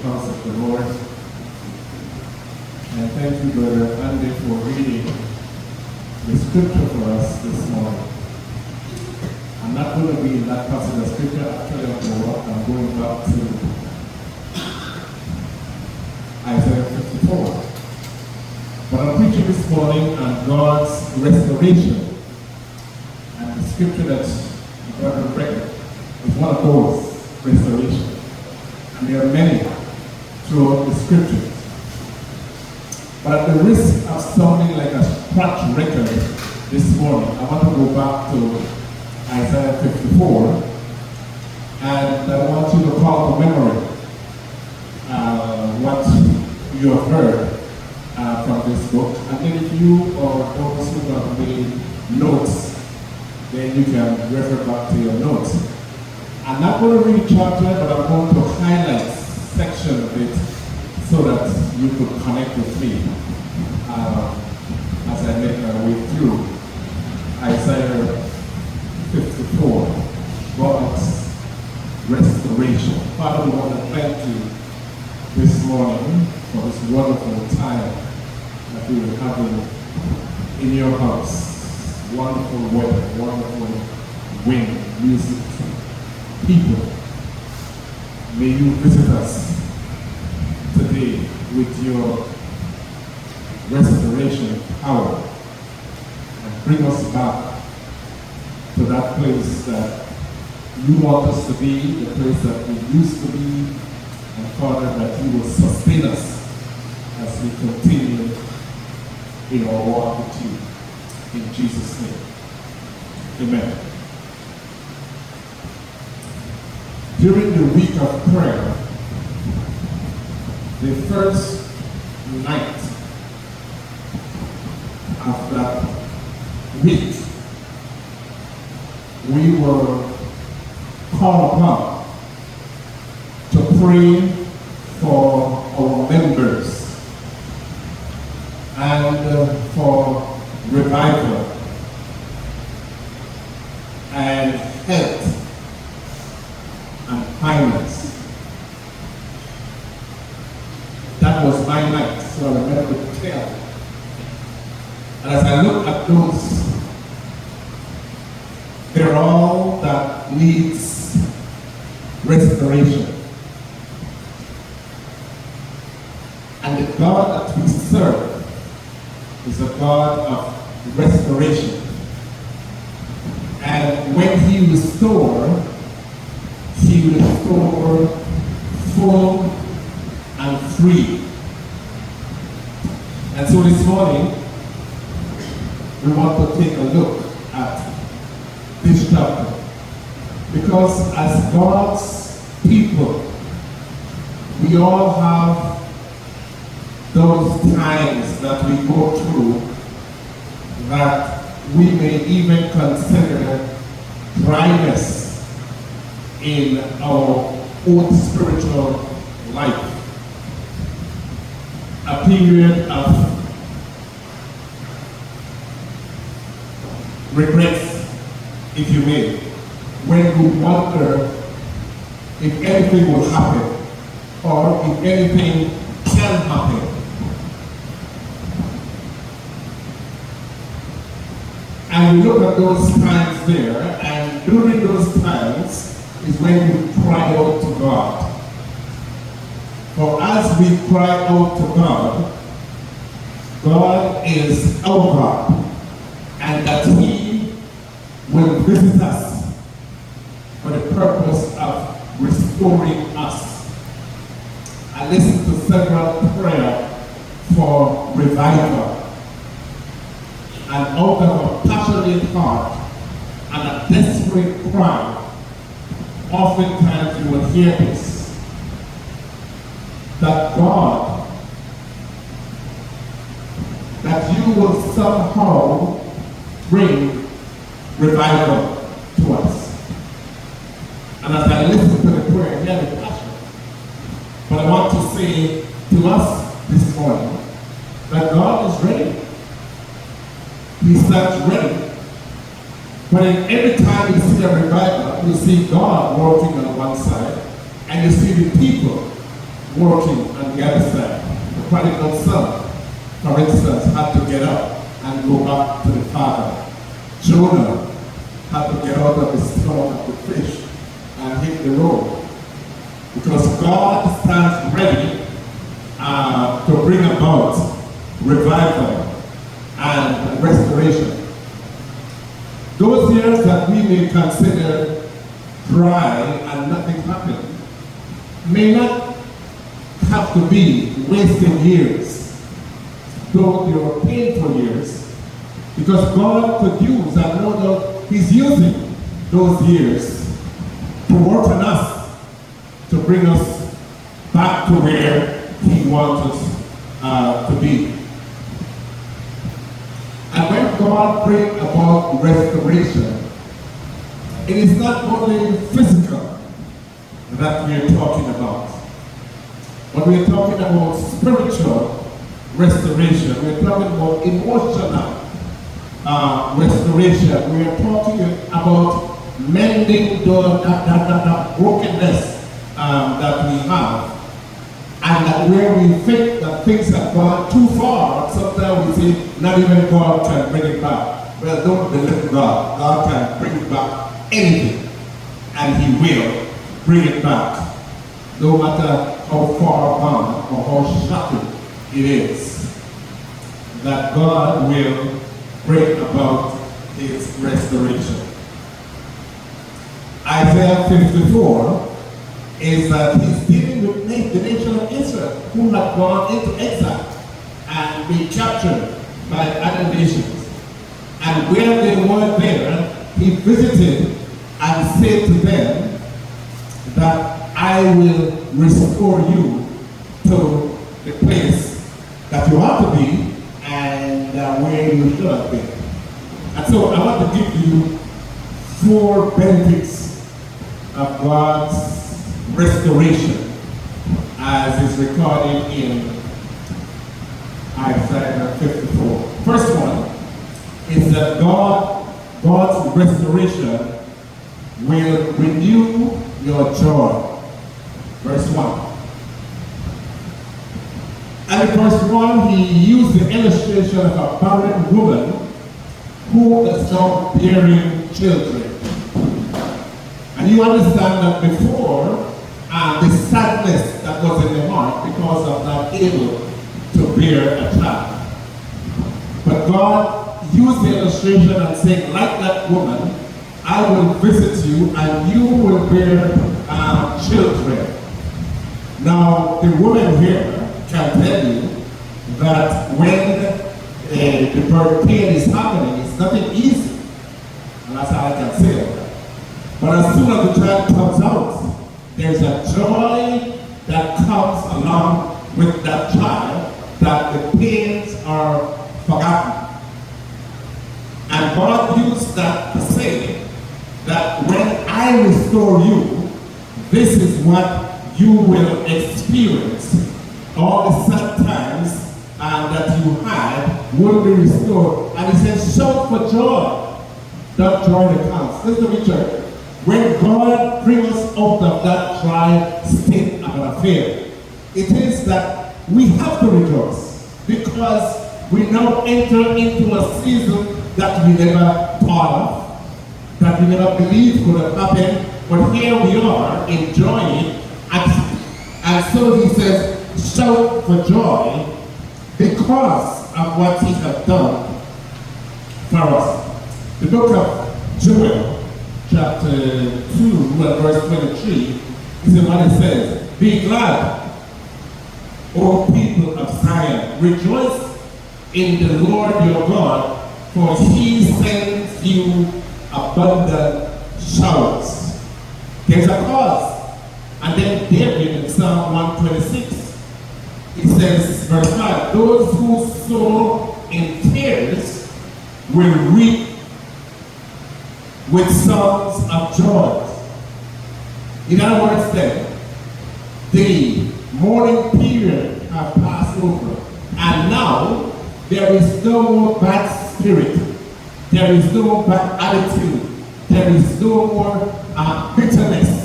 house of the Lord. And thank you, Brother Andy, for reading the scripture for us this morning. I'm not going to be in that passage of scripture. Actually, I'm going back to Isaiah 54. But I'm preaching this morning on God's restoration. And the scripture that Brother read is one of those restoration. And there are many throughout the scriptures. But at the risk of sounding like a scratch record this morning, I want to go back to Isaiah 54, and I want you to call to memory what you have heard from this book. And then if you or those who have made notes, then you can refer back to your notes. I'm not going to read chapter, but I'm going to highlight section of it so that you could connect with me as I make my way through Isaiah 54, God's restoration. Father, we want to thank you this morning for this wonderful time that we are having in your house. Wonderful weather, wonderful wind, music, people. May you visit us today with your restoration power and bring us back to that place that you want us to be, the place that we used to be, and Father, that you will sustain us as we continue in our walk with you. In Jesus' name. Amen. During the week of prayer, the first night of that week, we were called upon to pray for our members and for revival and health and finance. That was my night, so I remember to tell. And as I look at those, they're all that needs restoration. And the God that we serve is a God of restoration. And when he restores full and free. And so this morning, we want to take a look at this chapter. Because as God's people, we all have those times that we go through that we may even consider dryness in our own spiritual life. A period of regrets, if you may, when you wonder if anything will happen or if anything can happen. And we look at those times there, and during those times is when we cry out to God. For as we cry out to God, God is our God, and that he will visit us for the purpose of restoring us. I listened to several prayers for revival. And out of a passionate heart and a desperate cry, oftentimes you will hear this, that God, that you will somehow bring revival to us. And as I listen to the prayer, I hear the passion. But I want to say to us this morning that God is ready. He stands ready. But every time you see a revival, you see God working on one side, and you see the people working on the other side. The prodigal son, for instance, had to get up and go back to the father. Jonah had to get out of his stomach of the fish and hit the road. Because God stands ready to bring about revival and restoration. Those years that we may consider dry and nothing happened may not have to be wasted years, though they were painful years, because God could use, and no doubt He's using those years to work on us, to bring us back to where He wants us to be. And when God brings about restoration, it is not only physical that we are talking about, but we are talking about spiritual restoration. We are talking about emotional restoration. We are talking about mending that brokenness that we have, and that where we think that things have gone too far, sometimes we say not even God can bring it back. Well, don't believe God. God can bring back anything, and He will bring it back, no matter how far gone or how shocking it is, that God will bring about His restoration. Isaiah 54 is that He's dealing with the nation of Israel, who had gone into exile and been captured by other nations. And where they were there, He visited and said to them that I will restore you to the place that you ought to be and where you should have been. And so I want to give you 4 benefits of God's restoration as is recorded in Isaiah 54. First one is that God's restoration will renew your joy. Verse 1. And in verse 1, he used the illustration of a barren woman who is now bearing children. And you understand that before, the sadness that was in the heart because of not able to bear a child. But God used the illustration and said, like that woman, I will visit you and you will bear children. Now, the woman here can tell you that when the birth pain is happening, it's nothing easy. And that's how I can say it. But as soon as the child comes out, there's a joy that comes along with that child, that the pains are forgotten. And God used that to say that when I restore you, this is what you will experience. All the sad times that you had will be restored. And He says, shout for joy, that joy that comes. Listen to me, church. When God brings us out of that dry state of an affair, it is that we have to rejoice, because we now enter into a season that we never thought of, that we never believed could have happened, but here we are enjoying it. And so He says, shout for joy because of what He has done for us. The book of Joel, chapter 2 and verse 23, is what it says. Be glad, O people of Zion. Rejoice in the Lord your God, for He sends you abundant showers. There's a cause. And then David in Psalm 126, he says, verse 5, those who sow in tears will reap with songs of joy. In other words then, the mourning period has passed over, and now there is no more bad spirit, there is no more bad attitude, there is no more bitterness,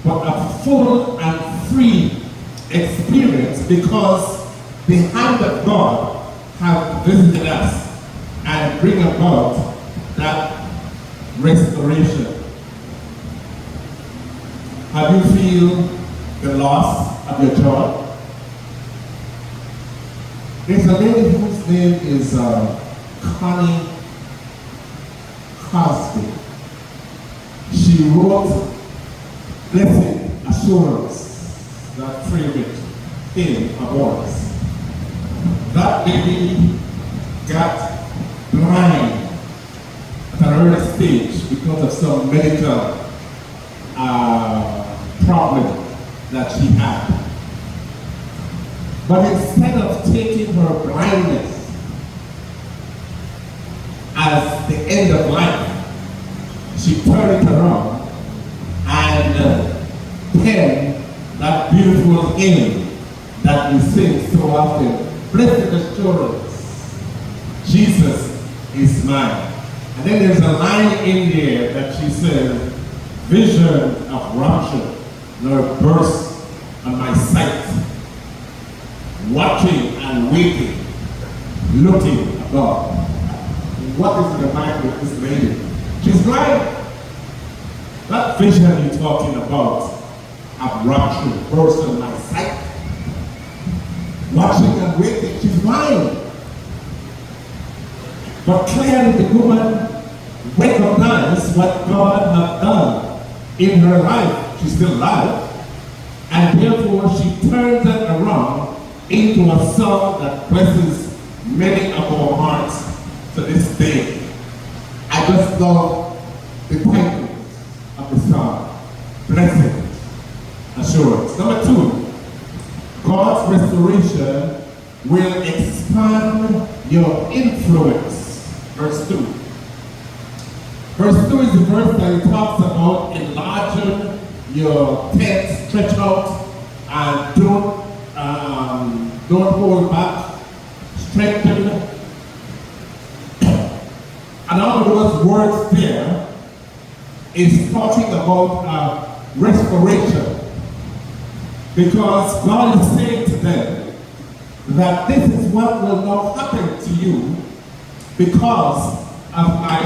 but a full and free experience because the hand of God have visited us and bring about that restoration. Have you feel the loss of your job? There's a lady whose name is Connie Cosby. She wrote Blessed Assurance, that favorite hymn of ours. That lady got blind at an early stage because of some medical problem that she had. But instead of taking her blindness as the end of life, she turned it around and penned that beautiful hymn that we sing so often, Blessed Assurance, Jesus is mine. And then there's a line in there that she says, vision of rapture, nor burst on my sight, watching and waiting, looking above. What is in the mind with this lady? She's blind. That vision you're talking about, of rapture, burst on my sight, watching and waiting, she's blind. But clearly the woman recognized what God had done in her life. She's still alive. And therefore she turns it around into a song that blesses many of our hearts to this day. I just love the title of the song, Blessed Assurance. Number 2, God's restoration will expand your influence. Verse 2. Verse 2 is the verse that talks about enlarging your tent, stretch out, and don't hold back, strengthen. And all of those words there is talking about restoration. Because God is saying to them that this is what will now happen to you because of my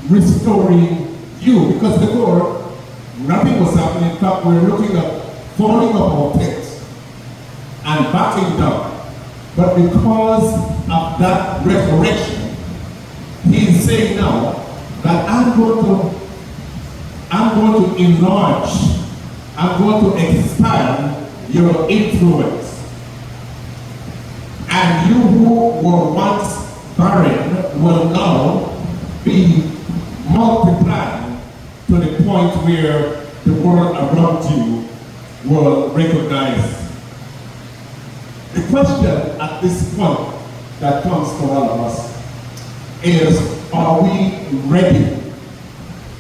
restoring you. Because before, nothing was happening. In fact, we're looking at falling up our tents and backing down. But because of that restoration, he's saying now that I'm going to enlarge, I'm going to expand your influence. And you who were once barren will now be multiplied to the point where the world around you will recognize. The question at this point that comes to all of us is, are we ready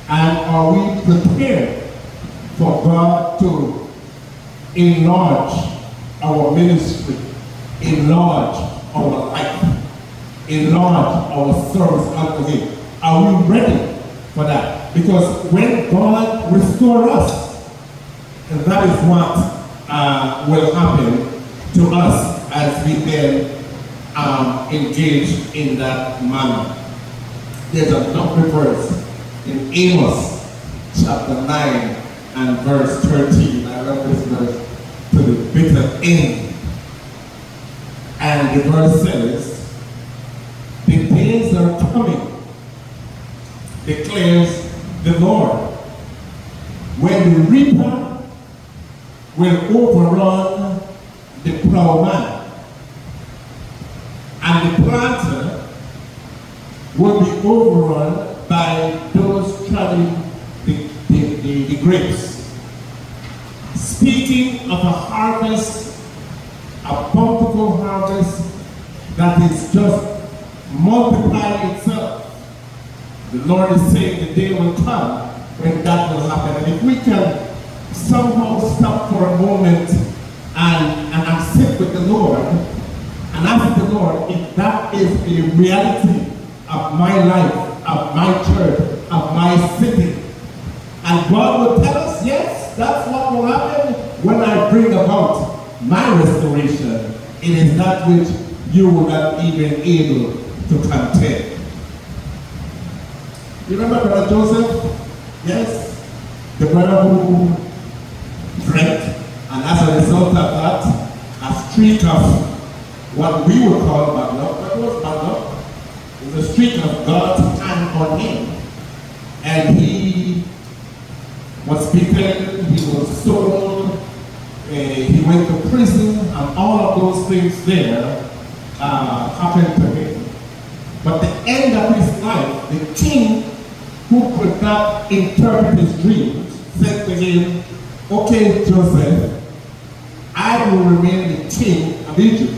and are we prepared for God to enlarge our ministry, enlarge our life, enlarge our service unto Him? Are we ready for that? Because when God restores us, that is what will happen to us as we then engage in that manner. There's a lovely verse in Amos chapter 9 and verse 13. I love this verse to the bitter end. And the verse says, the days are coming, declares the Lord, when the reaper will overrun the plowman, and the planter will be overrun by those treading the grapes. Speaking of a harvest, a bountiful harvest that is just multiplying itself, the Lord is saying the day will come when that will happen. And if we can somehow stop for a moment and sit with the Lord and ask the Lord if that is the reality of my life, of my church, of my city. And God will tell us, yes, that's what will happen when I bring about my restoration, it is that which you were not even able to contain. You remember Brother Joseph? Yes? The brother who drank, and as a result of that, a streak of what we would call bad luck, but it was bad luck. It was a streak of God's hand on him. And he was beaten, he was sold, he went to prison, and all of those things there happened to him. But the end of his life, the king who could not interpret his dreams said to him, okay, Joseph, I will remain the king of Egypt.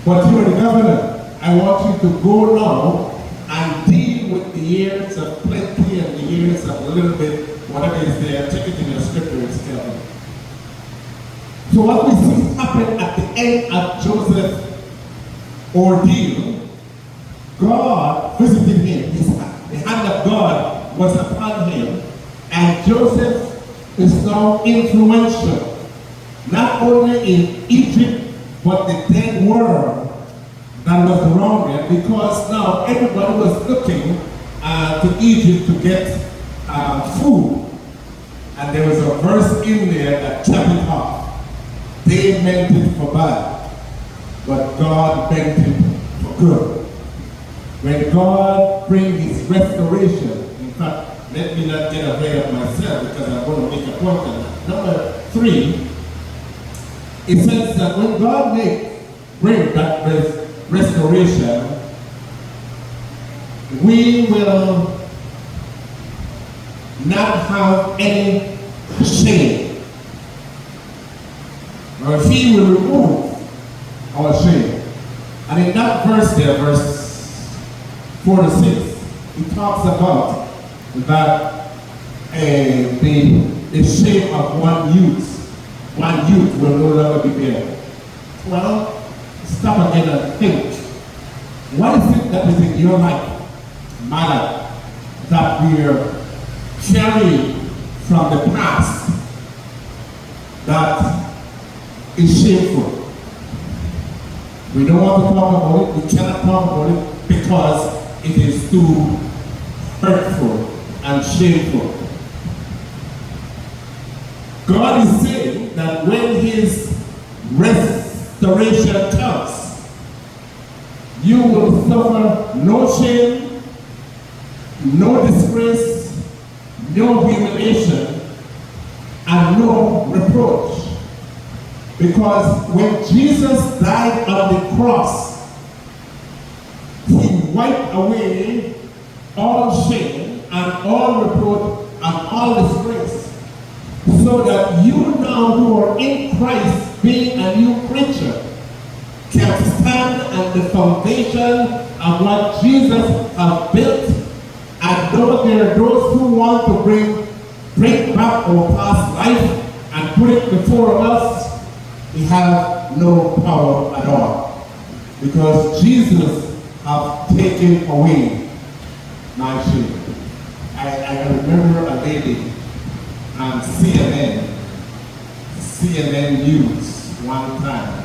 But you are the governor. I want you to go now and deal with the years of plenty and the years of a little bit, whatever is there. Check it in your scripture, it's telling. So what we see happen at the end of Joseph's ordeal, God visited him. The hand of God was upon him, and Joseph is now influential, not only in Egypt, but the dead world that was around him, because now everybody was looking to Egypt to get food. And there was a verse in there that kept it off. They meant it for bad, but God meant it for good. When God brings his restoration, in fact, let me not get ahead of myself because I'm going to make a point on that. Number 3, it says that when God brings that restoration, we will not have any shame. Or if he will remove our shame. And in that verse there, verse 4 to 6, it talks about that the shame of one youth will no longer be there. Well, stop again and think. What is it that is in your life, my life, that we are carrying from the past that is shameful? We don't want to talk about it, we cannot talk about it because it is too hurtful and shameful. God is saying that when his restoration comes, you will suffer no shame, no disgrace, no humiliation, and no reproach. Because when Jesus died on the cross, he wiped away all shame and all reproach and all disgrace. So that you now who are in Christ, being a new creature, can stand on the foundation of what Jesus has built. And though there are those who want to bring back our past life and put it before us, we have no power at all. Because Jesus has taken away my shame. I remember a lady on CNN News one time,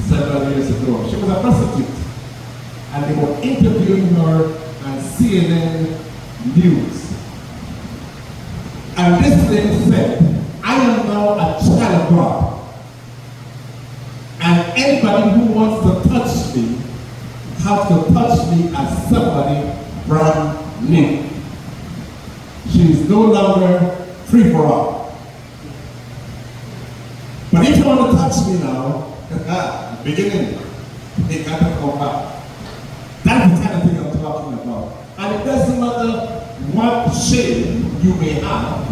several years ago. She was a prostitute. And they were interviewing her on CNN News. And this lady said, I am now a child of God. And anybody who wants to touch me has to touch me as somebody brand new. She is no longer free for all. But if you want to touch me now, beginning, they got to come back. That's the kind of thing I'm talking about. And it doesn't matter what shame you may have,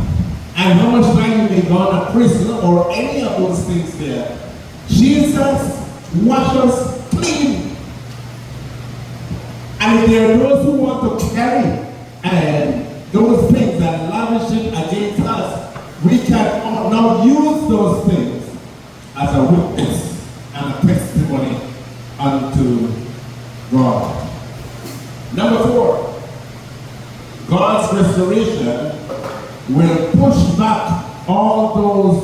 and how much time you may go to prison, or any of those things there. Jesus washes us clean. And if there are those who want to carry those things that lavish it against us, we can now use those things as a witness and a testimony unto God. Number 4, God's restoration will push back all those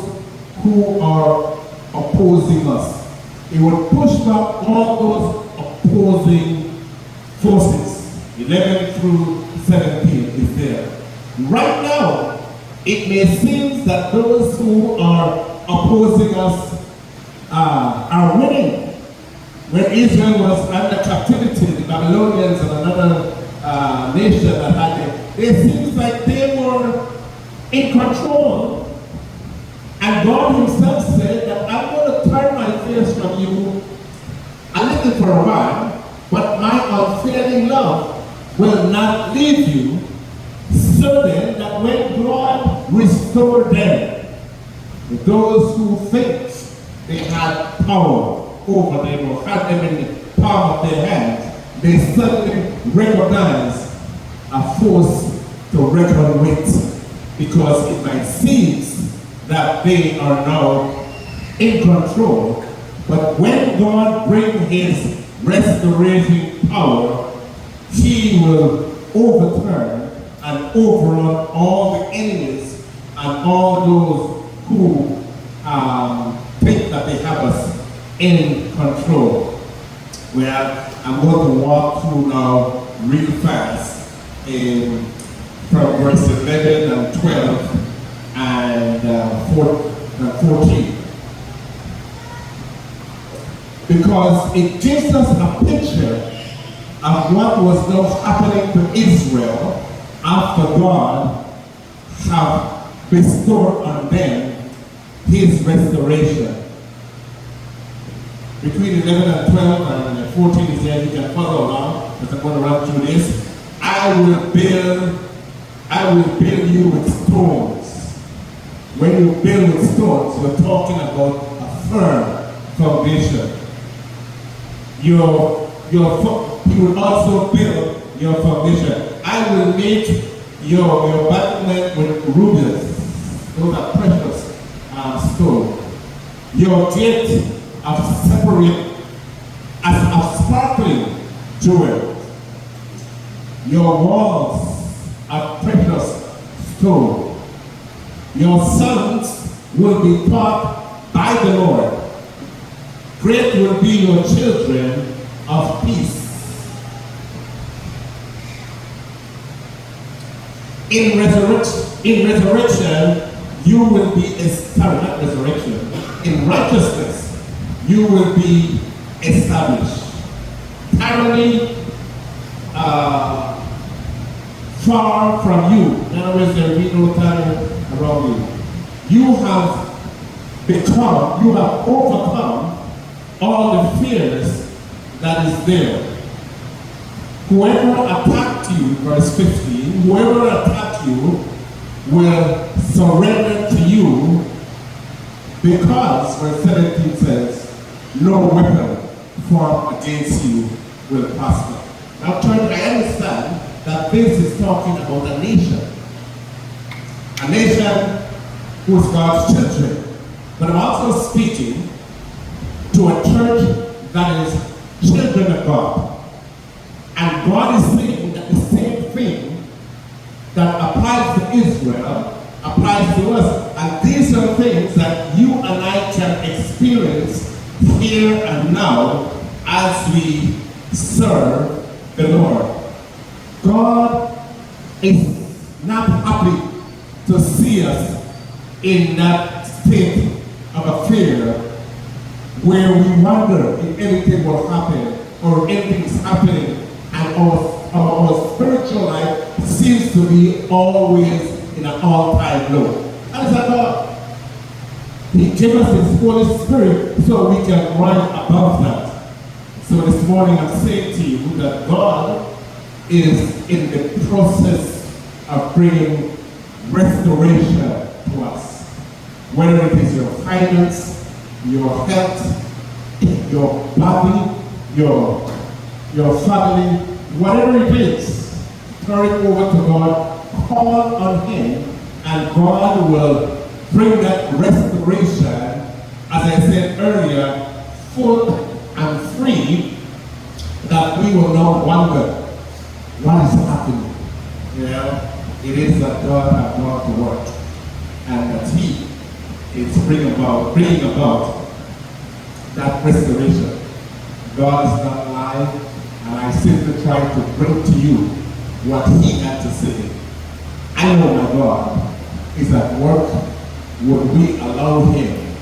who are opposing us. He would push back all those opposing forces. 11 through 17 is there. Right now, it may seem that those who are opposing us are winning. When Israel was under captivity, the Babylonians and another nation that had it seems like they were in control. And God himself said that I'm going to turn my face from you a little for a while, but my unfailing love will not leave you, so then that when God restored them, those who think they had power over them or had them in the palm of their hands, they suddenly recognize a force to reckon with, because it might seem that they are now in control. But when God brings his restorating power, he will overturn and overrun all the enemies and all those who think that they have us in control. Well, I'm going to walk through now real fast from verse 11 and 12 and 14. Because it gives us a picture of what was now happening to Israel after God have bestowed on them his restoration. Between 11 and 12 and 14 is there, you can follow along, because I'm going to run through this. I will build you with stones. When you build with stones, you're talking about a firm foundation. You will also build your foundation. I will make your battlement with rubies. Those are precious stones. Your gate of separate as of sparkling jewels. Your walls are precious stone. Your sons will be taught by the Lord. Great will be your children of peace. In resurrection, you will be established. Not resurrection. In righteousness, you will be established. Tyranny far from you. In other words, there will be no tyranny around you. You have overcome all the fears that is there. Whoever attacked you, verse 15, whoever attacked you will surrender to you, because, verse 17 says, no weapon formed against you will prosper. Now, church, I understand that this is talking about a nation who is God's children. But I'm also speaking to a church that is children of God. And God is saying that the same thing that applies to Israel applies to us. And these are things that you and I can experience here and now as we serve the Lord. God is not happy to see us in that state of affair where we wonder if anything will happen or anything is happening, and our spiritual life seems to be always in an all-time low. That is our God. He gave us his Holy Spirit so we can rise above that. So this morning I'm saying to you that God is in the process of bringing restoration to us. Whether it is your finance, your health, your body, your family, whatever it is, turn it over to God, call on him, and God will bring that restoration, as I said earlier, full and free, that we will not wonder what is happening. You know, it is that God has brought to work, and that he is bringing about that restoration. God is not lying, and I simply try to bring to you what he had to say. I know my God is at work. Would we allow him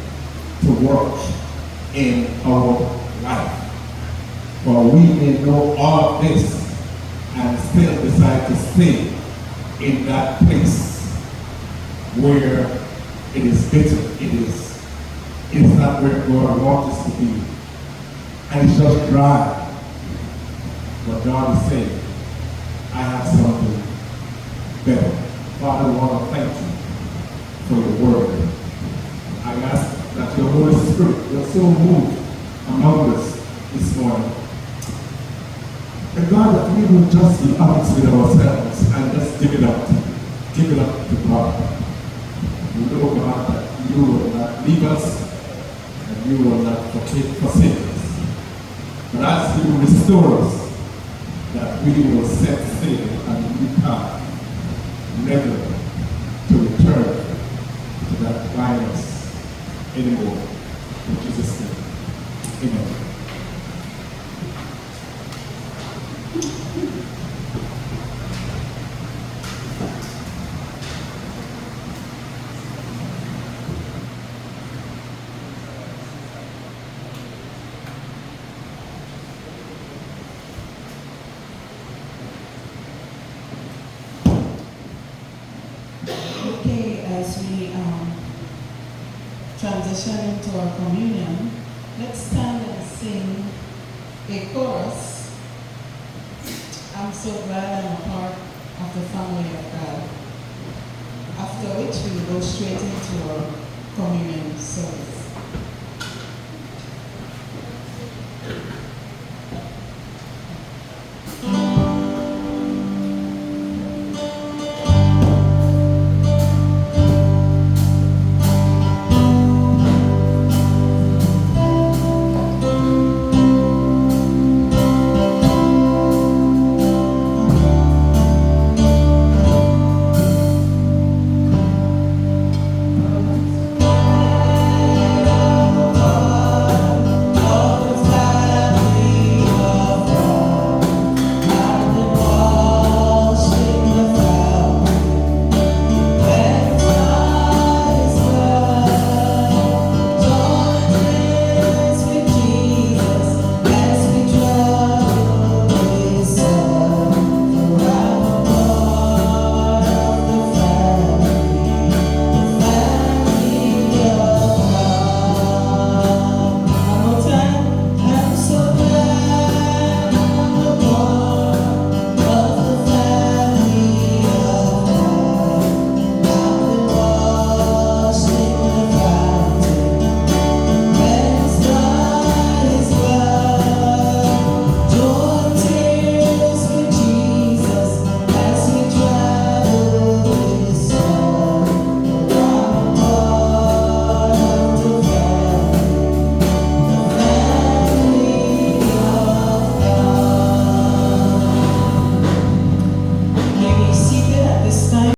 to work in our life? For we may know all of this and still decide to stay in that place where it is bitter. It is not where God wants us to be. And it's just dry. But God is saying, I have something better. Father, I want to thank you for your word. I ask that your Holy Spirit will so move among us this morning. And God, that we will just be honest with ourselves and just give it up. Give it up to God. We know, God, that you will not leave us and you will not forsake us. But as you restore us, that we will set sail on a new path, never to return to that violence anymore. In Jesus' name, amen. As we transition into our communion, let's stand and sing a chorus. I'm so glad I'm a part of the family of God. After which we will go straight into our communion service.